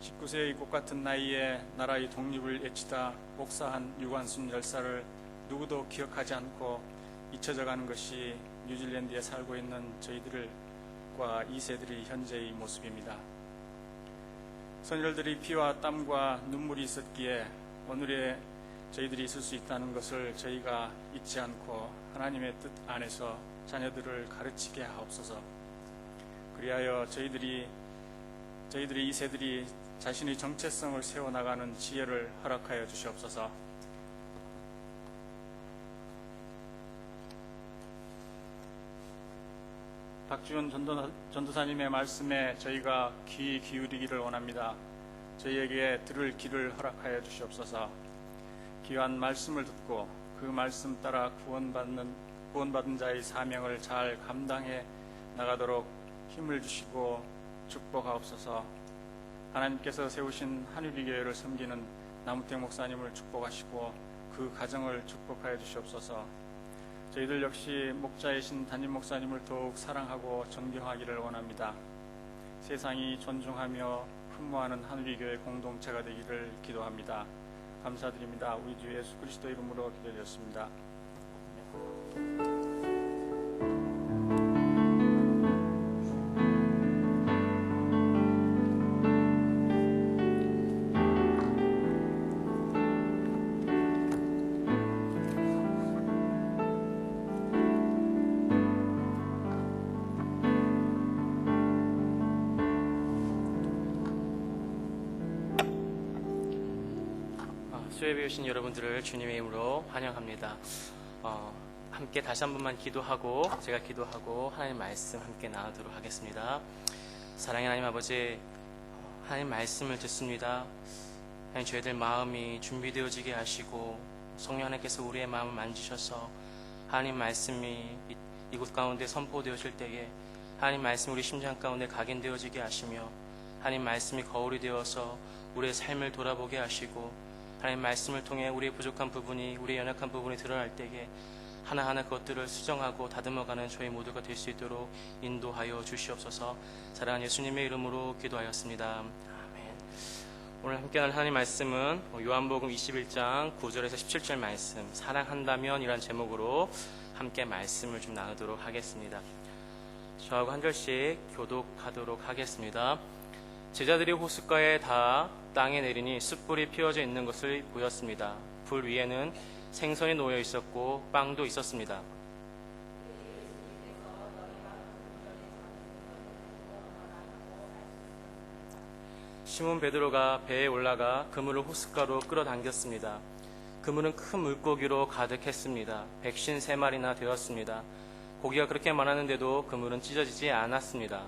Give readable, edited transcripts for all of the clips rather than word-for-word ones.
19세의 꽃같은 나이에 나라의 독립을 외치다 복사한 유관순 열사를 누구도 기억하지 않고 잊혀져가는 것이 뉴질랜드에 살고 있는 저희들과 2세들의 현재의 모습입니다. 선열들의 피와 땀과 눈물이 있었기에 오늘의 저희들이 있을 수 있다는 것을 저희가 잊지 않고 하나님의 뜻 안에서 자녀들을 가르치게 하옵소서. 그리하여 저희들의 2세들이 자신의 정체성을 세워나가는 지혜를 허락하여 주시옵소서. 박지훈 전도사님의 말씀에 저희가 귀 기울이기를 원합니다. 저희에게 들을 귀를 허락하여 주시옵소서. 귀한 말씀을 듣고 그 말씀 따라 구원받은 자의 사명을 잘 감당해 나가도록 힘을 주시고 축복하옵소서. 하나님께서 세우신 한유리교회를 섬기는 남우택 목사님을 축복하시고 그 가정을 축복하여 주시옵소서. 저희들 역시 목자이신 담임 목사님을 더욱 사랑하고 존경하기를 원합니다. 세상이 존중하며 흠모하는 한유리교회 공동체가 되기를 기도합니다. 감사드립니다. 우리 주 예수 그리스도 이름으로 기도드렸습니다. 수혜에 오신 여러분들을 주님의 이름으로 환영합니다. 함께 다시 한 번만 기도하고 제가 기도하고 하나님 말씀 함께 나누도록 하겠습니다. 사랑의 하나님 아버지, 하나님 말씀을 듣습니다. 하나님 저희들 마음이 준비되어지게 하시고 성령 하나님께서 우리의 마음을 만지셔서 하나님 말씀이 이곳 가운데 선포되어질 때에 하나님 말씀이 우리 심장 가운데 각인되어지게 하시며 하나님 말씀이 거울이 되어서 우리의 삶을 돌아보게 하시고 하나님 말씀을 통해 우리의 부족한 부분이, 우리의 연약한 부분이 드러날 때에 하나하나 그것들을 수정하고 다듬어가는 저희 모두가 될 수 있도록 인도하여 주시옵소서. 사랑하는 예수님의 이름으로 기도하였습니다. 아멘. 오늘 함께하는 하나님 말씀은 요한복음 21장 9절에서 17절 말씀, 사랑한다면 이란 제목으로 함께 말씀을 좀 나누도록 하겠습니다. 저하고 한 절씩 교독하도록 하겠습니다. 제자들이 호숫가에 다 땅에 내리니 숯불이 피어져 있는 것을 보였습니다. 불 위에는 생선이 놓여 있었고 빵도 있었습니다. 시몬 베드로가 배에 올라가 그물을 호숫가로 끌어당겼습니다. 그물은 큰 물고기로 가득했습니다. 153마리나 되었습니다. 고기가 그렇게 많았는데도 그물은 찢어지지 않았습니다.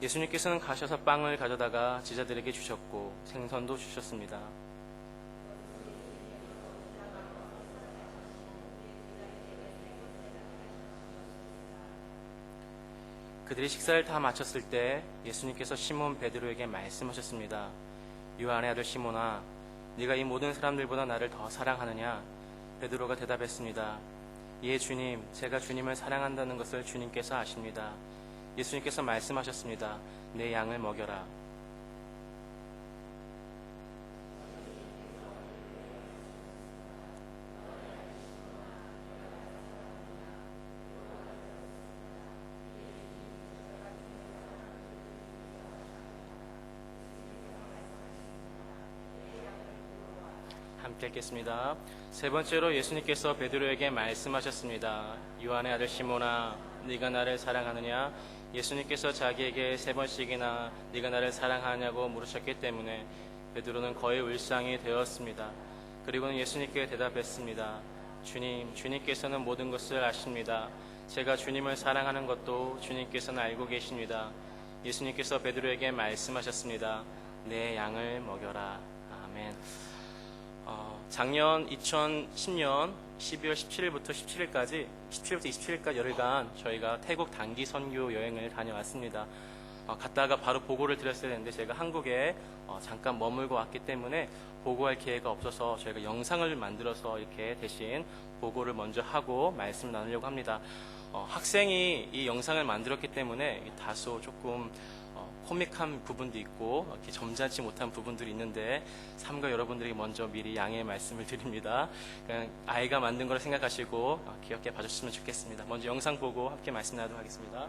예수님께서는 가셔서 빵을 가져다가 제자들에게 주셨고 생선도 주셨습니다. 그들이 식사를 다 마쳤을 때 예수님께서 시몬 베드로에게 말씀하셨습니다. 요한의 아들 시몬아, 네가 이 모든 사람들보다 나를 더 사랑하느냐? 베드로가 대답했습니다. 예, 주님, 제가 주님을 사랑한다는 것을 주님께서 아십니다. 예수님께서 말씀하셨습니다. 내 양을 먹여라. 함께 읽겠습니다. 세 번째로 예수님께서 베드로에게 말씀하셨습니다. 요한의 아들 시몬아, 네가 나를 사랑하느냐? 예수님께서 자기에게 세 번씩이나 네가 나를 사랑하냐고 물으셨기 때문에 베드로는 거의 울상이 되었습니다. 그리고는 예수님께 대답했습니다. 주님, 주님께서는 모든 것을 아십니다. 제가 주님을 사랑하는 것도 주님께서는 알고 계십니다. 예수님께서 베드로에게 말씀하셨습니다. 내 양을 먹여라. 아멘. 작년 2010년 12월 17일부터 17일까지 열흘간 저희가 태국 단기 선교 여행을 다녀왔습니다. 갔다가 바로 보고를 드렸어야 되는데 제가 한국에 잠깐 머물고 왔기 때문에 보고할 기회가 없어서 저희가 영상을 만들어서 이렇게 대신 보고를 먼저 하고 말씀을 나누려고 합니다. 학생이 이 영상을 만들었기 때문에 다소 조금 코믹한 부분도 있고 이렇게 점잖지 못한 부분들이 있는데 삼가 여러분들에게 먼저 미리 양해의 말씀을 드립니다. 그냥 아이가 만든 거라 생각하시고 귀엽게 봐주셨으면 좋겠습니다. 먼저 영상 보고 함께 말씀 나누도록 하겠습니다.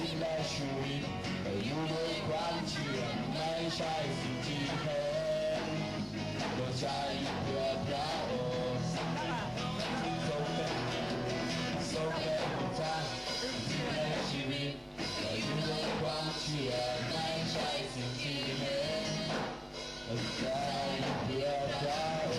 起来属于有泪光去埋下自己黑，留下一个漂泊。So every time，起来属于有泪光去埋下自己黑，留下一个漂泊。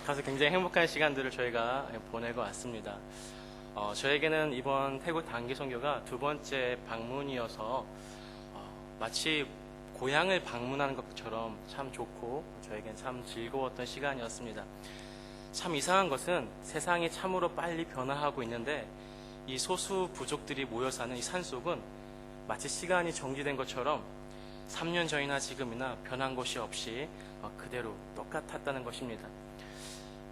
가서 굉장히 행복한 시간들을 저희가 보내고 왔습니다. 저에게는 이번 태국 단기 선교가 두 번째 방문이어서 마치 고향을 방문하는 것처럼 참 좋고 저에겐 참 즐거웠던 시간이었습니다. 참 이상한 것은 세상이 참으로 빨리 변화하고 있는데 이 소수 부족들이 모여 사는 이 산속은 마치 시간이 정지된 것처럼 3년 전이나 지금이나 변한 것이 없이 그대로 똑같았다는 것입니다.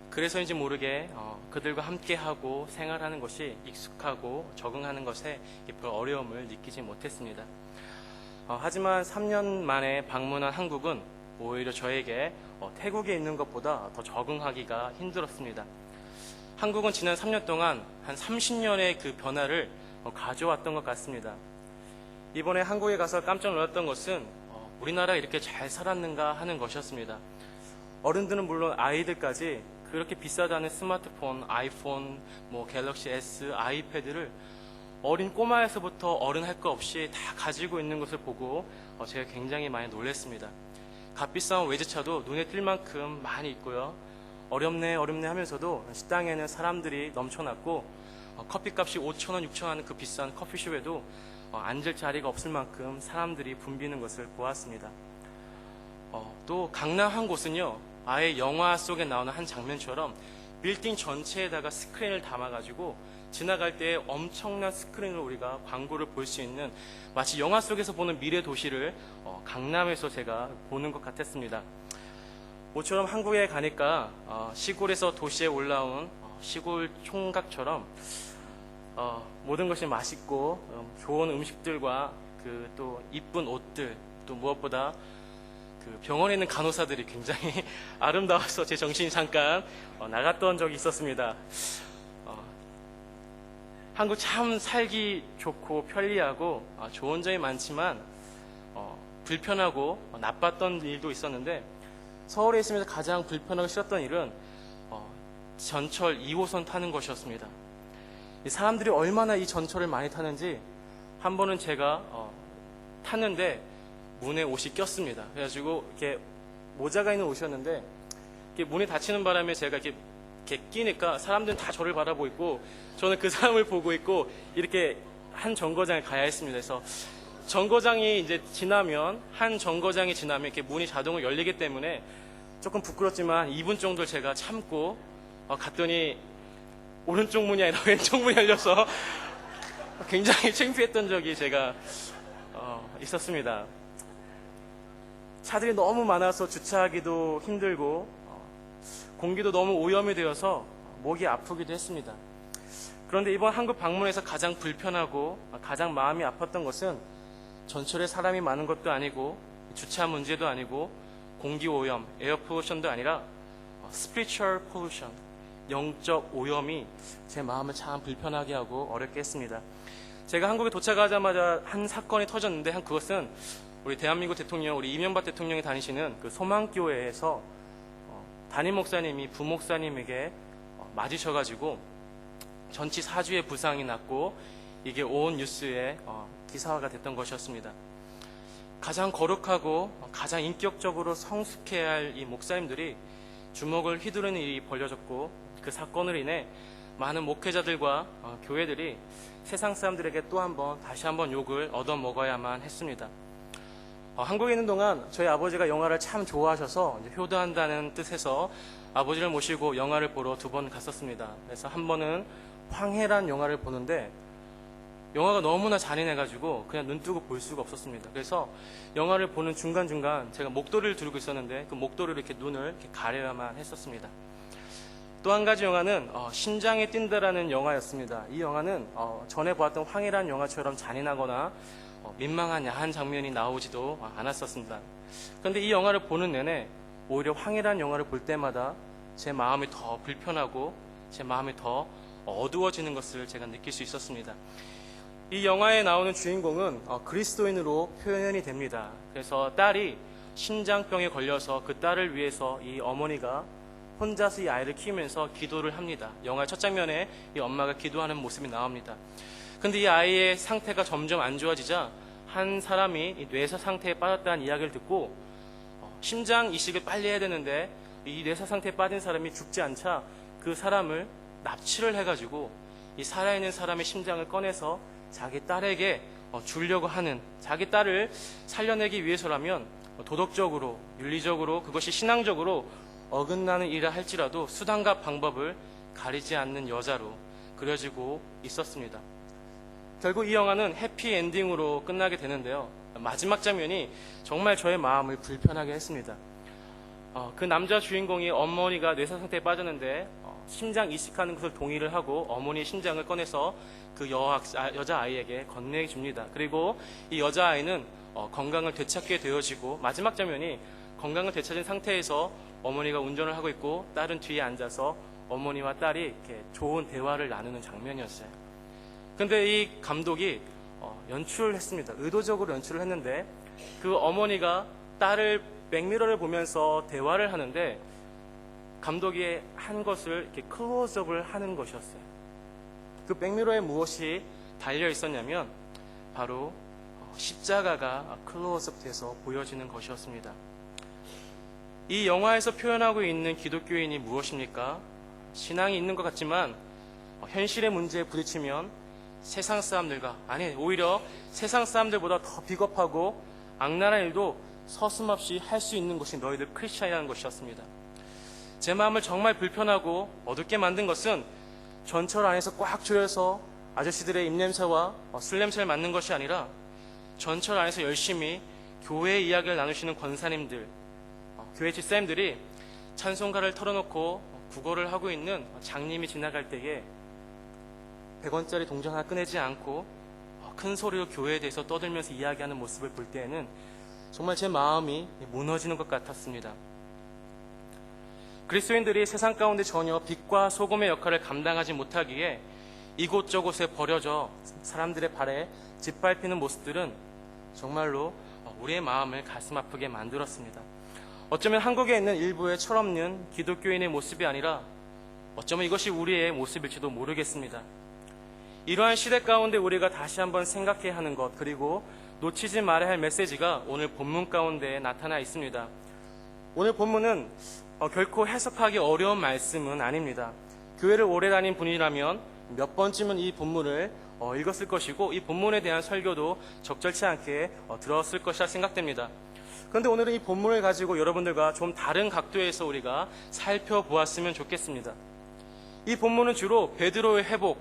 그래서인지 모르게 그들과 함께하고 생활하는 것이 익숙하고 적응하는 것에 별 어려움을 느끼지 못했습니다. 하지만 3년 만에 방문한 한국은 오히려 저에게 태국에 있는 것보다 더 적응하기가 힘들었습니다. 한국은 지난 3년 동안 한 30년의 그 변화를 가져왔던 것 같습니다. 이번에 한국에 가서 깜짝 놀랐던 것은 우리나라가 이렇게 잘 살았는가 하는 것이었습니다. 어른들은 물론 아이들까지 그렇게 비싸다는 스마트폰, 아이폰, 갤럭시 S, 아이패드를 어린 꼬마에서부터 어른 할 것 없이 다 가지고 있는 것을 보고 제가 굉장히 많이 놀랐습니다. 값비싼 외제차도 눈에 띌 만큼 많이 있고요. 어렵네 하면서도 식당에는 사람들이 넘쳐났고 커피값이 5,000원, 6,000원 하는 그 비싼 커피숍에도 앉을 자리가 없을 만큼 사람들이 붐비는 것을 보았습니다. 또 강남 한 곳은요, 아예 영화 속에 나오는 한 장면처럼 빌딩 전체에다가 스크린을 담아가지고 지나갈 때 엄청난 스크린으로 우리가 광고를 볼 수 있는 마치 영화 속에서 보는 미래 도시를 강남에서 제가 보는 것 같았습니다. 모처럼 한국에 가니까 시골에서 도시에 올라온 시골 총각처럼 모든 것이 맛있고 좋은 음식들과 그 또 이쁜 옷들, 또 무엇보다 그 병원에 있는 간호사들이 굉장히 아름다워서 제 정신이 잠깐 나갔던 적이 있었습니다. 한국 참 살기 좋고 편리하고 좋은 점이 많지만 불편하고 나빴던 일도 있었는데, 서울에 있으면서 가장 불편하고 싫었던 일은 전철 2호선 타는 것이었습니다. 이 사람들이 얼마나 이 전철을 많이 타는지, 한 번은 제가 탔는데 문에 옷이 꼈습니다. 그래가지고 이렇게 모자가 있는 옷이었는데, 이렇게 문이 닫히는 바람에 제가 이렇게 끼니까 사람들은 다 저를 바라보고 있고 저는 그 사람을 보고 있고, 이렇게 한 정거장에 가야 했습니다. 그래서 정거장이 이제 지나면, 한 정거장이 지나면 이렇게 문이 자동으로 열리기 때문에 조금 부끄럽지만 2분 정도를 제가 참고 갔더니 오른쪽 문이 아니라 왼쪽 문이 열려서 굉장히 창피했던 적이 제가 있었습니다. 차들이 너무 많아서 주차하기도 힘들고 공기도 너무 오염이 되어서 목이 아프기도 했습니다. 그런데 이번 한국 방문에서 가장 불편하고 가장 마음이 아팠던 것은 전철에 사람이 많은 것도 아니고 주차 문제도 아니고 공기 오염, 에어 폴루션도 아니라 스피리추얼 폴루션, 영적 오염이 제 마음을 참 불편하게 하고 어렵게 했습니다. 제가 한국에 도착하자마자 한 사건이 터졌는데, 그것은 우리 대한민국 대통령, 우리 이명박 대통령이 다니시는 그 소망교회에서 담임 목사님이 부목사님에게 맞으셔가지고 전치 4주의 부상이 났고, 이게 온 뉴스에 기사화가 됐던 것이었습니다. 가장 거룩하고 가장 인격적으로 성숙해야 할 이 목사님들이 주먹을 휘두르는 일이 벌어졌고, 그 사건으로 인해 많은 목회자들과 교회들이 세상 사람들에게 다시 한번 욕을 얻어먹어야만 했습니다. 한국에 있는 동안 저희 아버지가 영화를 참 좋아하셔서 이제 효도한다는 뜻에서 아버지를 모시고 영화를 보러 2번 갔었습니다. 그래서 한 번은 황해란 영화를 보는데, 영화가 너무나 잔인해가지고 그냥 눈 뜨고 볼 수가 없었습니다. 그래서 영화를 보는 중간중간 제가 목도리를 들고 있었는데, 그 목도리를 이렇게 눈을 이렇게 가려야만 했었습니다. 또 한 가지 영화는 심장이 뛴다라는 영화였습니다. 이 영화는 전에 보았던 황해란 영화처럼 잔인하거나 민망한 야한 장면이 나오지도 않았었습니다. 그런데 이 영화를 보는 내내 오히려 황해란 영화를 볼 때마다 제 마음이 더 불편하고 제 마음이 더 어두워지는 것을 제가 느낄 수 있었습니다. 이 영화에 나오는 주인공은 그리스도인으로 표현이 됩니다. 그래서 딸이 심장병에 걸려서 그 딸을 위해서 이 어머니가 혼자서 이 아이를 키우면서 기도를 합니다. 영화의 첫 장면에 이 엄마가 기도하는 모습이 나옵니다. 근데 이 아이의 상태가 점점 안 좋아지자 한 사람이 이 뇌사 상태에 빠졌다는 이야기를 듣고 심장 이식을 빨리 해야 되는데 이 뇌사 상태에 빠진 사람이 죽지 않자 그 사람을 납치를 해가지고 이 살아있는 사람의 심장을 꺼내서 자기 딸에게 주려고 하는, 자기 딸을 살려내기 위해서라면 도덕적으로, 윤리적으로, 그것이 신앙적으로 어긋나는 일을 할지라도 수단과 방법을 가리지 않는 여자로 그려지고 있었습니다. 결국 이 영화는 해피엔딩으로 끝나게 되는데요. 마지막 장면이 정말 저의 마음을 불편하게 했습니다. 그 남자 주인공이 어머니가 뇌사 상태에 빠졌는데 심장 이식하는 것을 동의를 하고 어머니의 심장을 꺼내서 그 여자아이에게 건네줍니다. 그리고 이 여자아이는 건강을 되찾게 되어지고, 마지막 장면이 건강을 되찾은 상태에서 어머니가 운전을 하고 있고 딸은 뒤에 앉아서 어머니와 딸이 이렇게 좋은 대화를 나누는 장면이었어요. 근데 이 감독이 연출을 했습니다. 의도적으로 연출을 했는데, 그 어머니가 딸을 백미러를 보면서 대화를 하는데 감독이 한 것을 이렇게 클로즈업을 하는 것이었어요. 그 백미러에 무엇이 달려 있었냐면 바로 십자가가 클로즈업 돼서 보여지는 것이었습니다. 이 영화에서 표현하고 있는 기독교인이 무엇입니까? 신앙이 있는 것 같지만 현실의 문제에 부딪히면 세상 사람들과, 아니 오히려 세상 사람들보다 더 비겁하고 악랄한 일도 서슴없이 할 수 있는 것이 너희들 크리스찬이라는 것이었습니다. 제 마음을 정말 불편하고 어둡게 만든 것은 전철 안에서 꽉 조여서 아저씨들의 입냄새와 술 냄새를 맡는 것이 아니라 전철 안에서 열심히 교회 이야기를 나누시는 권사님들, 교회 집사님들이 찬송가를 털어놓고 구걸을 하고 있는 장님이 지나갈 때에 100원짜리 동전 하나 꺼내지 않고 큰 소리로 교회에 대해서 떠들면서 이야기하는 모습을 볼 때에는 정말 제 마음이 무너지는 것 같았습니다. 그리스도인들이 세상 가운데 전혀 빛과 소금의 역할을 감당하지 못하기에 이곳저곳에 버려져 사람들의 발에 짓밟히는 모습들은 정말로 우리의 마음을 가슴 아프게 만들었습니다. 어쩌면 한국에 있는 일부의 철없는 기독교인의 모습이 아니라 어쩌면 이것이 우리의 모습일지도 모르겠습니다. 이러한 시대 가운데 우리가 다시 한번 생각해야 하는 것, 그리고 놓치지 말아야 할 메시지가 오늘 본문 가운데 나타나 있습니다. 오늘 본문은 결코 해석하기 어려운 말씀은 아닙니다. 교회를 오래 다닌 분이라면 몇 번쯤은 이 본문을 읽었을 것이고 이 본문에 대한 설교도 적절치 않게 들었을 것이라 생각됩니다. 그런데 오늘은 이 본문을 가지고 여러분들과 좀 다른 각도에서 우리가 살펴보았으면 좋겠습니다. 이 본문은 주로 베드로의 회복,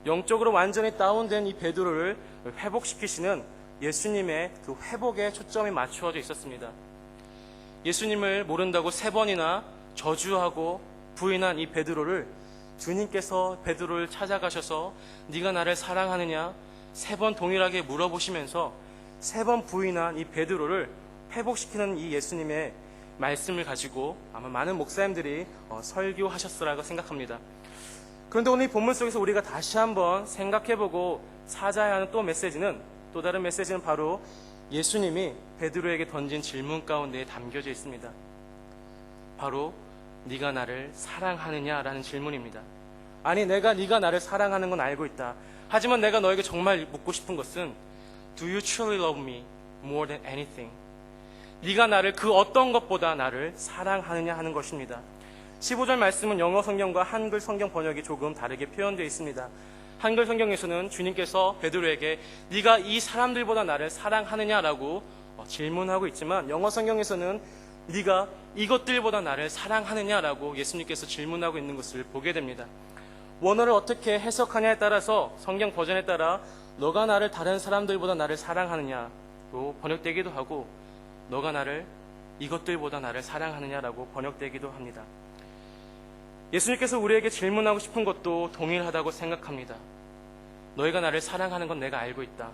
영적으로 완전히 다운된 이 베드로를 회복시키시는 예수님의 그 회복에 초점이 맞추어져 있었습니다. 예수님을 모른다고 3번이나 저주하고 부인한 이 베드로를 주님께서 베드로를 찾아가셔서 네가 나를 사랑하느냐 3번 동일하게 물어보시면서 3번 부인한 이 베드로를 회복시키는 이 예수님의 말씀을 가지고 아마 많은 목사님들이 설교하셨으라고 생각합니다. 그런데 오늘 이 본문 속에서 우리가 다시 한번 생각해보고 찾아야 하는 또 다른 메시지는 바로 예수님이 베드로에게 던진 질문 가운데 담겨져 있습니다. 바로 네가 나를 사랑하느냐라는 질문입니다. 아니 네가 나를 사랑하는 건 알고 있다. 하지만 내가 너에게 정말 묻고 싶은 것은 Do you truly love me more than anything? 네가 나를 그 어떤 것보다 나를 사랑하느냐 하는 것입니다. 15절 말씀은 영어 성경과 한글 성경 번역이 조금 다르게 표현되어 있습니다. 한글 성경에서는 주님께서 베드로에게 네가 이 사람들보다 나를 사랑하느냐라고 질문하고 있지만 영어 성경에서는 네가 이것들보다 나를 사랑하느냐라고 예수님께서 질문하고 있는 것을 보게 됩니다. 원어를 어떻게 해석하냐에 따라서 성경 버전에 따라 너가 나를 다른 사람들보다 나를 사랑하느냐로 번역되기도 하고 너가 나를 이것들보다 나를 사랑하느냐라고 번역되기도 합니다. 예수님께서 우리에게 질문하고 싶은 것도 동일하다고 생각합니다. 너희가 나를 사랑하는 건 내가 알고 있다.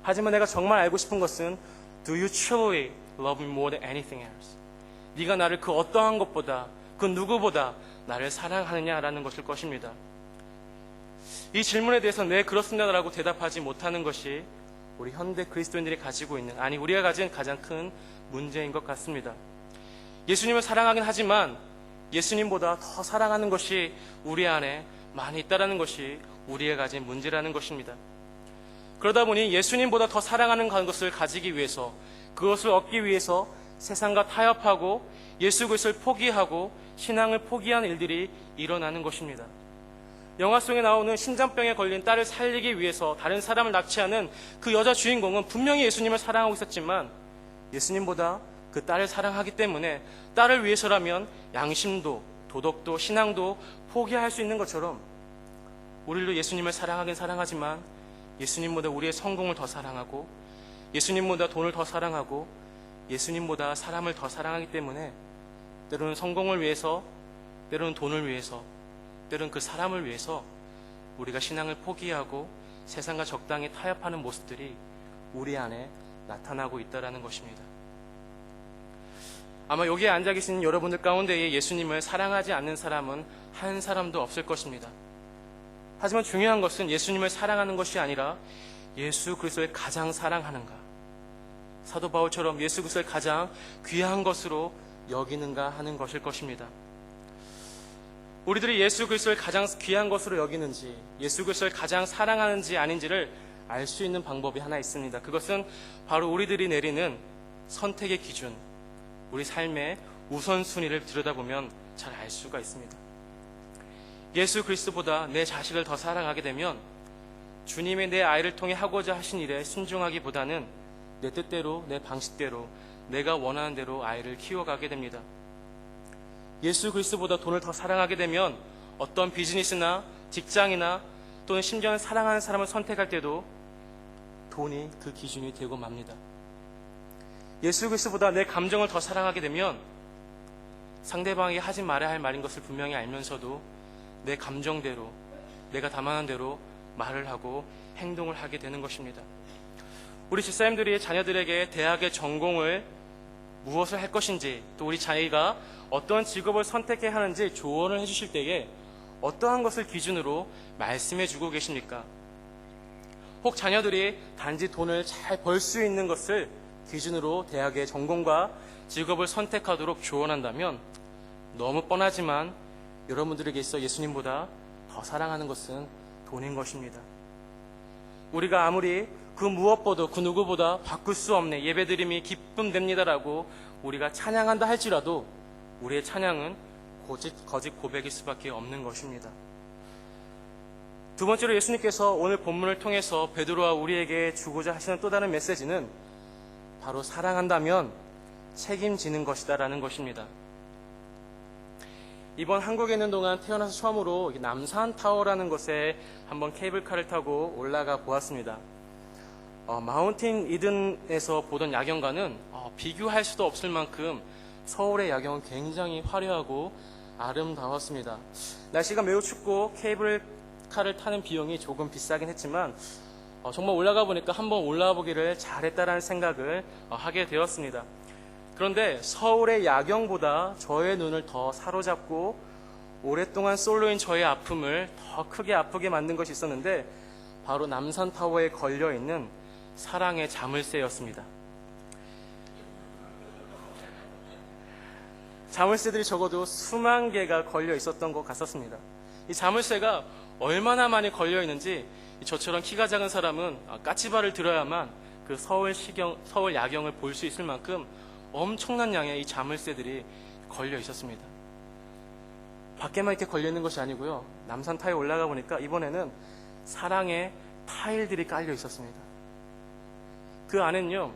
하지만 내가 정말 알고 싶은 것은 Do you truly love me more than anything else? 네가 나를 그 어떠한 것보다 그 누구보다 나를 사랑하느냐라는 것일 것입니다. 이 질문에 대해서 네 그렇습니다라고 대답하지 못하는 것이 우리 현대 그리스도인들이 가지고 있는 우리가 가진 가장 큰 문제인 것 같습니다. 예수님을 사랑하긴 하지만 예수님보다 더 사랑하는 것이 우리 안에 많이 있다는 것이 우리가 가진 문제라는 것입니다. 그러다 보니 예수님보다 더 사랑하는 것을 가지기 위해서 그것을 얻기 위해서 세상과 타협하고 예수 그리스도를 포기하고 신앙을 포기하는 일들이 일어나는 것입니다. 영화 속에 나오는 심장병에 걸린 딸을 살리기 위해서 다른 사람을 납치하는 그 여자 주인공은 분명히 예수님을 사랑하고 있었지만 예수님보다 그 딸을 사랑하기 때문에 딸을 위해서라면 양심도 도덕도 신앙도 포기할 수 있는 것처럼 우리도 예수님을 사랑하긴 사랑하지만 예수님보다 우리의 성공을 더 사랑하고 예수님보다 돈을 더 사랑하고 예수님보다 사람을 더 사랑하기 때문에 때로는 성공을 위해서 때로는 돈을 위해서 때로는 그 사람을 위해서 우리가 신앙을 포기하고 세상과 적당히 타협하는 모습들이 우리 안에 나타나고 있다는 것입니다. 아마 여기에 앉아 계신 여러분들 가운데에 예수님을 사랑하지 않는 사람은 한 사람도 없을 것입니다. 하지만 중요한 것은 예수님을 사랑하는 것이 아니라 예수 그리스도를 가장 사랑하는가, 사도 바울처럼 예수 그리스도를 가장 귀한 것으로 여기는가 하는 것일 것입니다. 우리들이 예수 그리스도를 가장 귀한 것으로 여기는지 예수 그리스도를 가장 사랑하는지 아닌지를 알 수 있는 방법이 하나 있습니다. 그것은 바로 우리들이 내리는 선택의 기준, 우리 삶의 우선순위를 들여다보면 잘 알 수가 있습니다. 예수 그리스도보다 내 자식을 더 사랑하게 되면 주님의 내 아이를 통해 하고자 하신 일에 순종하기보다는 내 뜻대로 내 방식대로 내가 원하는 대로 아이를 키워가게 됩니다. 예수 그리스도보다 돈을 더 사랑하게 되면 어떤 비즈니스나 직장이나 또는 심지어는 사랑하는 사람을 선택할 때도 돈이 그 기준이 되고 맙니다. 예수 그리스도보다 내 감정을 더 사랑하게 되면 상대방에게 하지 말아야 할 말인 것을 분명히 알면서도 내 감정대로 내가 담아낸 대로 말을 하고 행동을 하게 되는 것입니다. 우리 집사님들이 자녀들에게 대학의 전공을 무엇을 할 것인지 또 우리 자녀가 어떤 직업을 선택해야 하는지 조언을 해주실 때에 어떠한 것을 기준으로 말씀해 주고 계십니까? 혹 자녀들이 단지 돈을 잘 벌 수 있는 것을 기준으로 대학의 전공과 직업을 선택하도록 조언한다면 너무 뻔하지만 여러분들에게 있어 예수님보다 더 사랑하는 것은 돈인 것입니다. 우리가 아무리 그 무엇보다 그 누구보다 바꿀 수 없네 예배드림이 기쁨 됩니다라고 우리가 찬양한다 할지라도 우리의 찬양은 거짓 고백일 수밖에 없는 것입니다. 두 번째로 예수님께서 오늘 본문을 통해서 베드로와 우리에게 주고자 하시는 또 다른 메시지는 바로 사랑한다면 책임지는 것이다라는 것입니다. 이번 한국에 있는 동안 태어나서 처음으로 남산타워라는 곳에 한번 케이블카를 타고 올라가 보았습니다. 마운틴 이든에서 보던 야경과는 비교할 수도 없을 만큼 서울의 야경은 굉장히 화려하고 아름다웠습니다. 날씨가 매우 춥고 케이블카를 타는 비용이 조금 비싸긴 했지만 정말 올라가 보니까 한번 올라가 보기를 잘했다라는 생각을 하게 되었습니다. 그런데 서울의 야경보다 저의 눈을 더 사로잡고 오랫동안 솔로인 저의 아픔을 더 크게 아프게 만든 것이 있었는데 바로 남산타워에 걸려있는 사랑의 자물쇠였습니다. 자물쇠들이 적어도 수만 개가 걸려 있었던 것 같았습니다. 이 자물쇠가 얼마나 많이 걸려 있는지 저처럼 키가 작은 사람은 까치발을 들어야만 그 서울 야경을 볼 수 있을 만큼 엄청난 양의 이 자물쇠들이 걸려 있었습니다. 밖에만 이렇게 걸려 있는 것이 아니고요. 남산타워에 올라가 보니까 이번에는 사랑의 타일들이 깔려 있었습니다. 그 안에는요,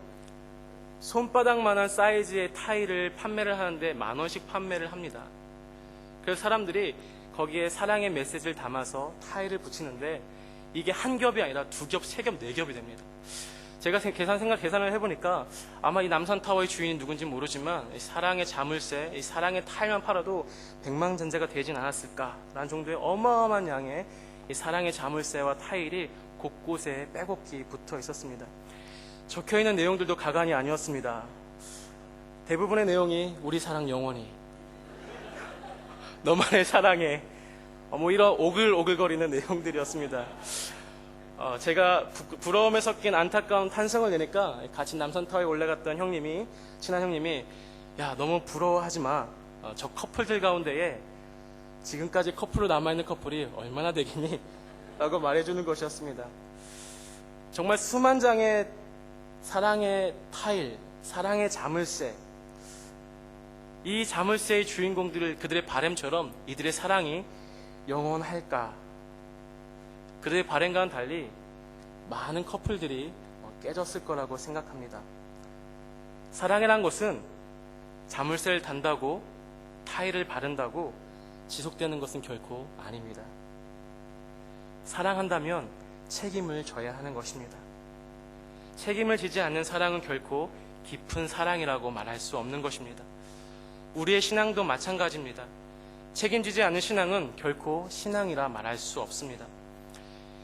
손바닥만한 사이즈의 타일을 판매를 하는데 10,000원씩 판매를 합니다. 그래서 사람들이 거기에 사랑의 메시지를 담아서 타일을 붙이는데 이게 한 겹이 아니라 2겹, 3겹, 4겹이 됩니다. 제가 계산을 해보니까 아마 이 남산타워의 주인이 누군지 모르지만 이 사랑의 자물쇠, 이 사랑의 타일만 팔아도 백만전자가 되진 않았을까라는 정도의 어마어마한 양의 이 사랑의 자물쇠와 타일이 곳곳에 빼곡히 붙어 있었습니다. 적혀있는 내용들도 가관이 아니었습니다. 대부분의 내용이 우리 사랑 영원히, 너만의 사랑해, 이런 오글오글거리는 내용들이었습니다. 제가 부러움에 섞인 안타까운 탄성을 내니까 같이 남산타워에 올라갔던 친한 형님이 야, 너무 부러워하지 마. 저 커플들 가운데에 지금까지 커플로 남아있는 커플이 얼마나 되겠니? 라고 말해주는 것이었습니다. 정말 수만 장의 사랑의 타일, 사랑의 자물쇠, 이 자물쇠의 주인공들을 그들의 바램처럼 이들의 사랑이 영원할까? 그들의 바램과는 달리 많은 커플들이 깨졌을 거라고 생각합니다. 사랑이란 것은 자물쇠를 단다고 타일을 바른다고 지속되는 것은 결코 아닙니다. 사랑한다면 책임을 져야 하는 것입니다. 책임을 지지 않는 사랑은 결코 깊은 사랑이라고 말할 수 없는 것입니다. 우리의 신앙도 마찬가지입니다. 책임지지 않는 신앙은 결코 신앙이라 말할 수 없습니다.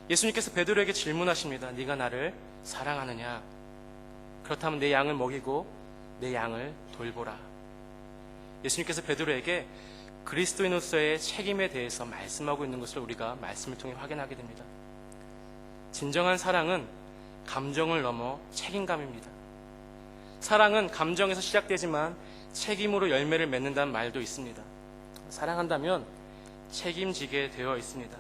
예수님께서 베드로에게 질문하십니다. 네가 나를 사랑하느냐? 그렇다면 내 양을 먹이고 내 양을 돌보라. 예수님께서 베드로에게 그리스도인으로서의 책임에 대해서 말씀하고 있는 것을 우리가 말씀을 통해 확인하게 됩니다. 진정한 사랑은 감정을 넘어 책임감입니다. 사랑은 감정에서 시작되지만 책임으로 열매를 맺는다는 말도 있습니다. 사랑한다면 책임지게 되어 있습니다.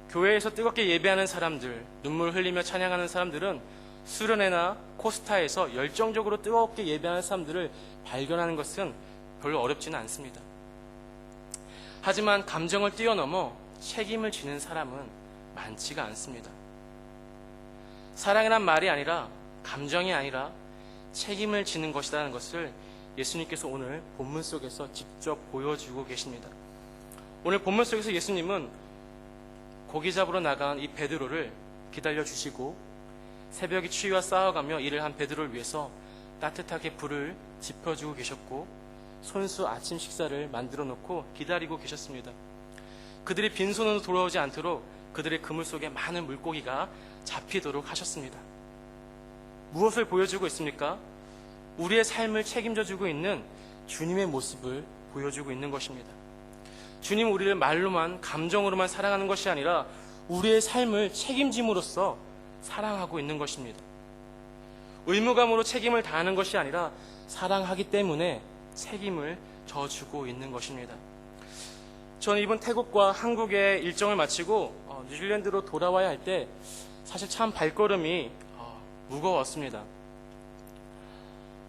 교회에서 뜨겁게 예배하는 사람들, 눈물 흘리며 찬양하는 사람들은 수련회나 코스타에서 열정적으로 뜨겁게 예배하는 사람들을 발견하는 것은 별로 어렵지는 않습니다. 하지만 감정을 뛰어넘어 책임을 지는 사람은 많지가 않습니다. 사랑이란 말이 아니라, 감정이 아니라 책임을 지는 것이라는 것을 예수님께서 오늘 본문 속에서 직접 보여주고 계십니다. 오늘 본문 속에서 예수님은 고기 잡으러 나간 이 베드로를 기다려주시고 새벽이 추위와 싸워가며 일을 한 베드로를 위해서 따뜻하게 불을 지펴주고 계셨고 손수 아침 식사를 만들어 놓고 기다리고 계셨습니다. 그들이 빈손으로 돌아오지 않도록 그들의 그물 속에 많은 물고기가 잡히도록 하셨습니다. 무엇을 보여주고 있습니까? 우리의 삶을 책임져 주고 있는 주님의 모습을 보여주고 있는 것입니다. 주님 우리를 말로만 감정으로만 사랑하는 것이 아니라 우리의 삶을 책임짐으로써 사랑하고 있는 것입니다. 의무감으로 책임을 다하는 것이 아니라 사랑하기 때문에 책임을 져주고 있는 것입니다. 저는 이번 태국과 한국의 일정을 마치고 뉴질랜드로 돌아와야 할 때 사실 참 발걸음이 무거웠습니다.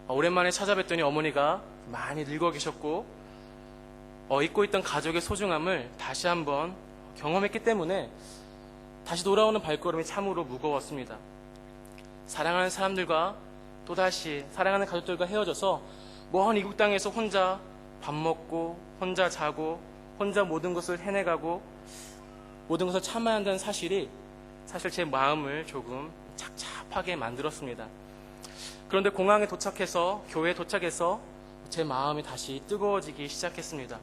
오랜만에 찾아뵀더니 어머니가 많이 늙어 계셨고 잊고 있던 가족의 소중함을 다시 한번 경험했기 때문에 다시 돌아오는 발걸음이 참으로 무거웠습니다. 사랑하는 사람들과 또다시 사랑하는 가족들과 헤어져서 먼 이국 땅에서 혼자 밥 먹고 혼자 자고 혼자 모든 것을 해내가고 모든 것을 참아야 한다는 사실이 사실 제 마음을 조금 착잡하게 만들었습니다. 그런데 공항에 도착해서 교회에 도착해서 제 마음이 다시 뜨거워지기 시작했습니다.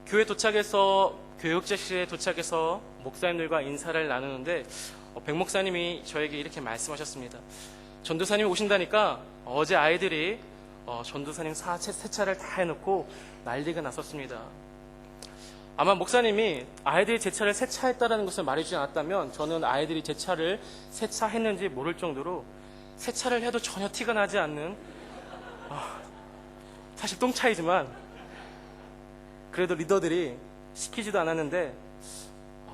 교회 도착해서 교육자실에 도착해서 목사님들과 인사를 나누는데 백 목사님이 저에게 이렇게 말씀하셨습니다. 전도사님이 오신다니까 어제 아이들이 전도사님 세차를 다 해놓고 난리가 났었습니다. 아마 목사님이 아이들이 제 차를 세차했다는 것을 말해주지 않았다면 저는 아이들이 제 차를 세차했는지 모를 정도로 세차를 해도 전혀 티가 나지 않는 사실 똥차이지만 그래도 리더들이 시키지도 않았는데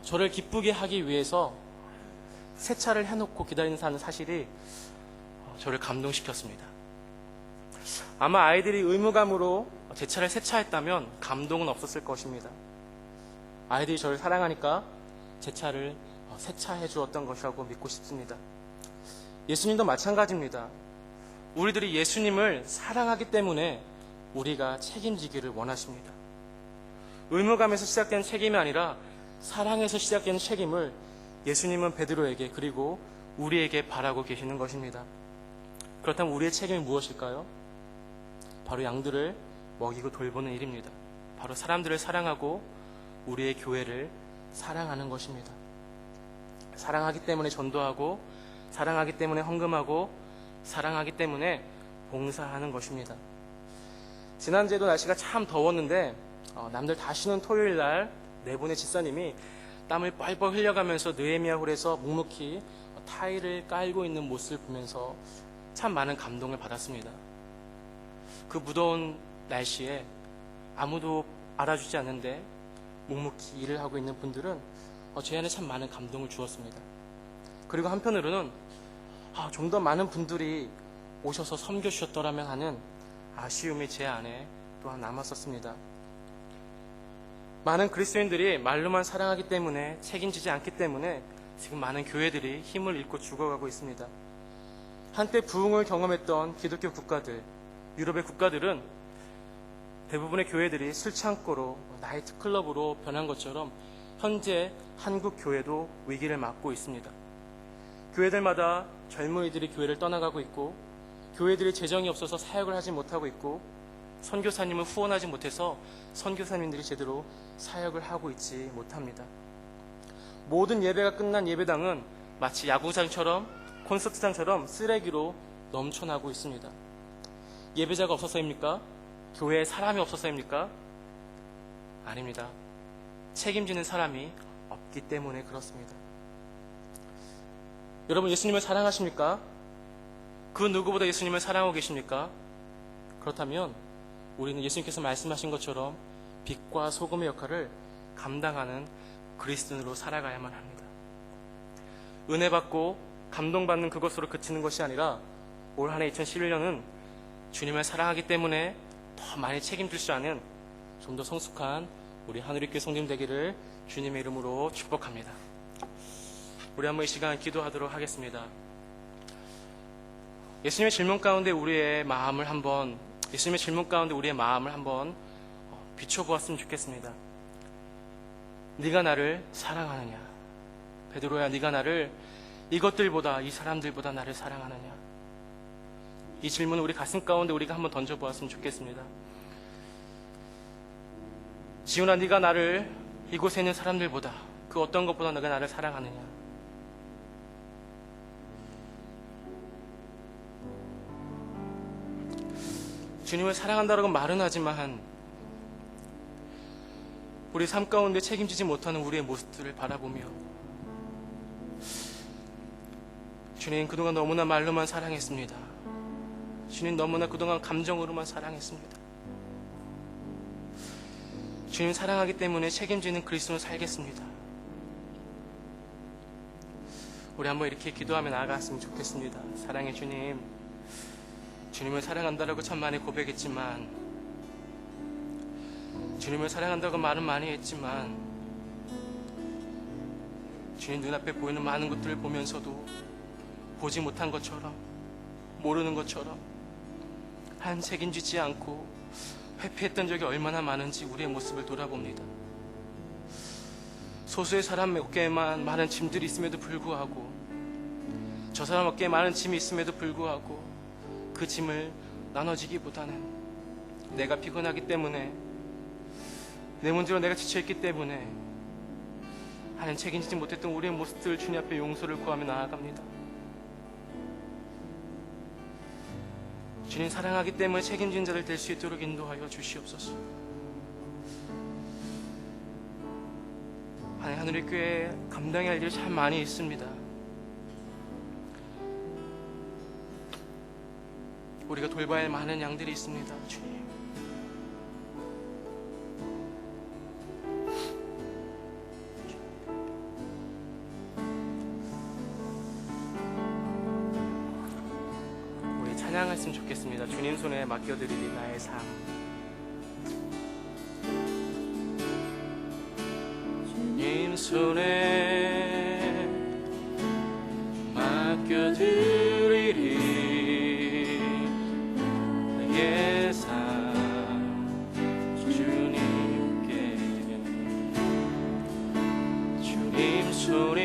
저를 기쁘게 하기 위해서 세차를 해놓고 기다리는 사실이 저를 감동시켰습니다. 아마 아이들이 의무감으로 제 차를 세차했다면 감동은 없었을 것입니다. 아이들이 저를 사랑하니까 제 차를 세차해 주었던 것이라고 믿고 싶습니다. 예수님도 마찬가지입니다. 우리들이 예수님을 사랑하기 때문에 우리가 책임지기를 원하십니다. 의무감에서 시작된 책임이 아니라 사랑에서 시작된 책임을 예수님은 베드로에게 그리고 우리에게 바라고 계시는 것입니다. 그렇다면 우리의 책임이 무엇일까요? 바로 양들을 먹이고 돌보는 일입니다. 바로 사람들을 사랑하고 우리의 교회를 사랑하는 것입니다. 사랑하기 때문에 전도하고 사랑하기 때문에 헌금하고 사랑하기 때문에 봉사하는 것입니다. 지난주에도 날씨가 참 더웠는데 남들 다 쉬는 토요일 날 네 분의 집사님이 땀을 뻘뻘 흘려가면서 느헤미야 홀에서 묵묵히 타일을 깔고 있는 모습을 보면서 참 많은 감동을 받았습니다. 그 무더운 날씨에 아무도 알아주지 않는데 묵묵히 일을 하고 있는 분들은 제 안에 참 많은 감동을 주었습니다. 그리고 한편으로는 좀 더 많은 분들이 오셔서 섬겨주셨더라면 하는 아쉬움이 제 안에 또한 남았었습니다. 많은 그리스도인들이 말로만 사랑하기 때문에 책임지지 않기 때문에 지금 많은 교회들이 힘을 잃고 죽어가고 있습니다. 한때 부흥을 경험했던 기독교 국가들, 유럽의 국가들은 대부분의 교회들이 술창고로 나이트클럽으로 변한 것처럼 현재 한국 교회도 위기를 맞고 있습니다. 교회들마다 젊은이들이 교회를 떠나가고 있고 교회들이 재정이 없어서 사역을 하지 못하고 있고 선교사님을 후원하지 못해서 선교사님들이 제대로 사역을 하고 있지 못합니다. 모든 예배가 끝난 예배당은 마치 야구장처럼 콘서트장처럼 쓰레기로 넘쳐나고 있습니다. 예배자가 없어서입니까? 교회에 사람이 없어서입니까? 아닙니다. 책임지는 사람이 없기 때문에 그렇습니다. 여러분, 예수님을 사랑하십니까? 그 누구보다 예수님을 사랑하고 계십니까? 그렇다면 우리는 예수님께서 말씀하신 것처럼 빛과 소금의 역할을 감당하는 그리스도인으로 살아가야만 합니다. 은혜 받고 감동받는 그것으로 그치는 것이 아니라 올 한 해 2011년은 주님을 사랑하기 때문에 더 많이 책임질 수 아는 좀 더 성숙한 우리 하늘의교회 성도님 되기를 주님의 이름으로 축복합니다. 우리 한번 이 시간 기도하도록 하겠습니다. 예수님의 질문 가운데 우리의 마음을 한번 비춰보았으면 좋겠습니다. 네가 나를 사랑하느냐? 베드로야, 네가 나를 이것들보다, 이 사람들보다 나를 사랑하느냐? 이 질문을 우리 가슴 가운데 우리가 한번 던져보았으면 좋겠습니다. 지훈아, 네가 나를 이곳에 있는 사람들보다, 그 어떤 것보다 네가 나를 사랑하느냐? 주님을 사랑한다라고 말은 하지만 우리 삶 가운데 책임지지 못하는 우리의 모습들을 바라보며 주님, 그동안 너무나 말로만 사랑했습니다. 주님, 너무나 그동안 감정으로만 사랑했습니다. 주님, 사랑하기 때문에 책임지는 그리스도로 살겠습니다. 우리 한번 이렇게 기도하며 나아갔으면 좋겠습니다. 사랑의 주님, 주님을 사랑한다라고 참 많이 고백했지만, 주님을 사랑한다고 말은 많이 했지만, 주님 눈앞에 보이는 많은 것들을 보면서도 보지 못한 것처럼, 모르는 것처럼 한 책임지지 않고 회피했던 적이 얼마나 많은지 우리의 모습을 돌아봅니다. 소수의 사람 어깨에만 많은 짐들이 있음에도 불구하고, 저 사람 어깨에 많은 짐이 있음에도 불구하고 그 짐을 나눠지기보다는 내가 피곤하기 때문에, 내 문제로 내가 지쳐있기 때문에 하는 책임지지 못했던 우리의 모습들 주님 앞에 용서를 구하며 나아갑니다. 주님, 사랑하기 때문에 책임진 자들 될 수 있도록 인도하여 주시옵소서. 하늘의 교회에 감당해야 할 일이 참 많이 있습니다. 우리가 돌봐야 할 많은 양들이 있습니다. 주님, 우리 찬양했으면 좋겠습니다. 주님 손에 맡겨드리리 나의 삶. 주님 손에 맡겨드리리 나의 삶. 주님께, 주님 손에